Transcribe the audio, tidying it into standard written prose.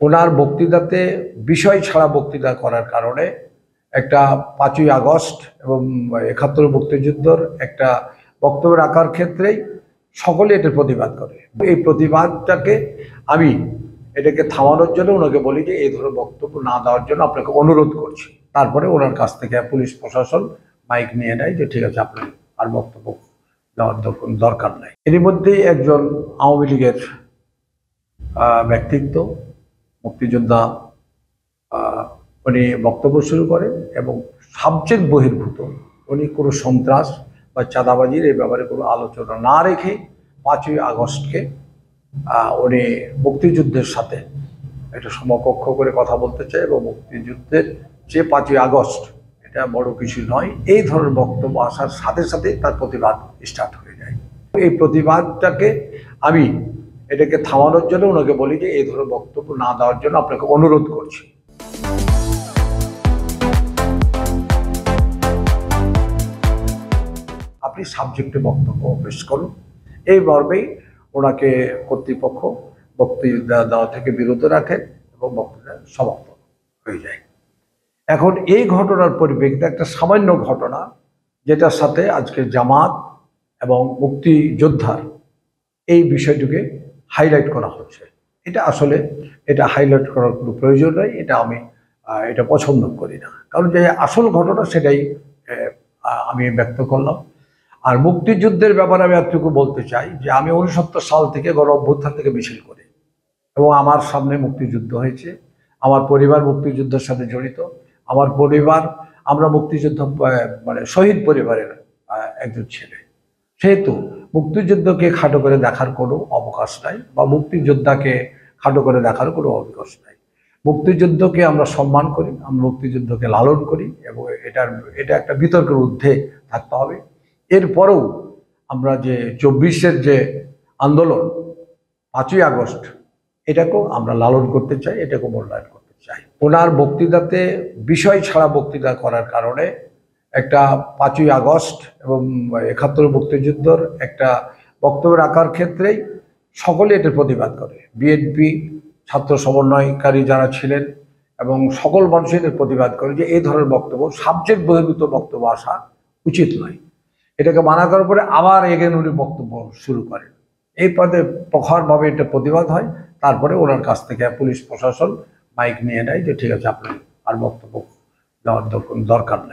ওনার বক্তৃতাতে বিষয় ছাড়া বক্তৃতা করার কারণে একটা 5ই আগস্ট এবং 71 মুক্তিযুদ্ধর একটা বক্তব্য রাখার ক্ষেত্রেই সকলে এটার প্রতিবাদ করে। এই প্রতিবাদটাকে আমি এটাকে থামানোর জন্য ওনাকে বলি যে এই ধরনের বক্তব্য না দেওয়ার জন্য আপনাকে অনুরোধ করছি। তারপরে ওনার কাছ থেকে পুলিশ প্রশাসন মাইক নিয়ে নেয় যে ঠিক আছে, আপনার আর বক্তব্য দেওয়ার দরকার নাই। এর মধ্যেই একজন আওয়ামী লীগের ব্যক্তিত্ব, মুক্তিযোদ্ধা, উনি বক্তব্য শুরু করেন এবং সাবজেক্ট বহির্ভূত উনি কোনো সন্ত্রাস বা চাঁদাবাজির এই ব্যাপারে কোনো আলোচনা না রেখে 5ই আগস্টকে উনি মুক্তিযুদ্ধের সাথে একটা সমকক্ষ করে কথা বলতে চায় এবং মুক্তিযুদ্ধের যে 5ই আগস্ট এটা বড় কিছু নয়, এই ধরনের বক্তব্য আসার সাথে সাথে তার প্রতিবাদ স্টার্ট হয়ে যায়। এই প্রতিবাদটাকে আমি এটাকে থামানোর জন্য ওনাকে বলি যে এই ধরনের বক্তব্য না দেওয়ার জন্য আপনাকে অনুরোধ করছি। আপনি সাবজেক্টে বক্তব্য পেশ করুন, এই মর্মেই ওনাকে কর্তৃপক্ষ বক্তৃতা দেওয়া থেকে বিরত রাখেন এবং বক্তৃতা সমাপ্ত হয়ে যায়। এখন এই ঘটনার পরিপ্রেক্ষিতে একটা সামান্য ঘটনা, যেটার সাথে আজকে জামাত এবং মুক্তিযোদ্ধার এই বিষয়টিকে হাইলাইট করা হচ্ছে, এটা আসলে এটা হাইলাইট করার কোনো প্রয়োজন নেই। এটা আমি এটা পছন্দ করি না, কারণ যে আসল ঘটনা সেটাই আমি ব্যক্ত করলাম। আর মুক্তিযুদ্ধের ব্যাপারে আমি এতটুকু বলতে চাই যে আমি 69 সাল থেকে গণ অভ্যুত্থান থেকে মিছিল করি এবং আমার সামনে মুক্তিযুদ্ধ হয়েছে। আমার পরিবার মুক্তিযুদ্ধের সাথে জড়িত। আমার পরিবার, আমরা মুক্তিযুদ্ধ মানে শহীদ পরিবারের একজন ছেলে, সেহেতু মুক্তিযুদ্ধকে খাটো করে দেখার কোনো অবকাশ নাই বা মুক্তিযোদ্ধাকে খাটো করে দেখার কোনো অবকাশ নাই। মুক্তিযুদ্ধকে আমরা সম্মান করি, আমরা মুক্তিযুদ্ধকে লালন করি এবং এটা একটা বিতর্কের ঊর্ধ্বে থাকতে হবে। এরপরেও আমরা যে 24-এর যে আন্দোলন 5ই আগস্ট, এটাকেও আমরা লালন করতে চাই, এটাকেও মূল্যায়ন করতে চাই। ওনার বক্তৃতাতে বিষয় ছাড়া বক্তৃতা করার কারণে একটা 5ই আগস্ট এবং 71 মুক্তিযুদ্ধর একটা বক্তব্য রাখার ক্ষেত্রেই সকলে এটার প্রতিবাদ করে। বিএনপি, ছাত্র সমন্বয়কারী যারা ছিলেন এবং সকল মানুষ এটার প্রতিবাদ করে যে এই ধরনের বক্তব্য, সাবজেক্ট বহির্ভূত বক্তব্য আসা উচিত নয়। এটাকে মানা করার পরে আবার এগেন উনি বক্তব্য শুরু করেন। এই পদে প্রখরভাবে এটা প্রতিবাদ হয়। তারপরে ওনার কাছ থেকে পুলিশ প্রশাসন মাইক নিয়ে নেয় যে ঠিক আছে, আপনার আর বক্তব্য দেওয়ার দরকার নাই।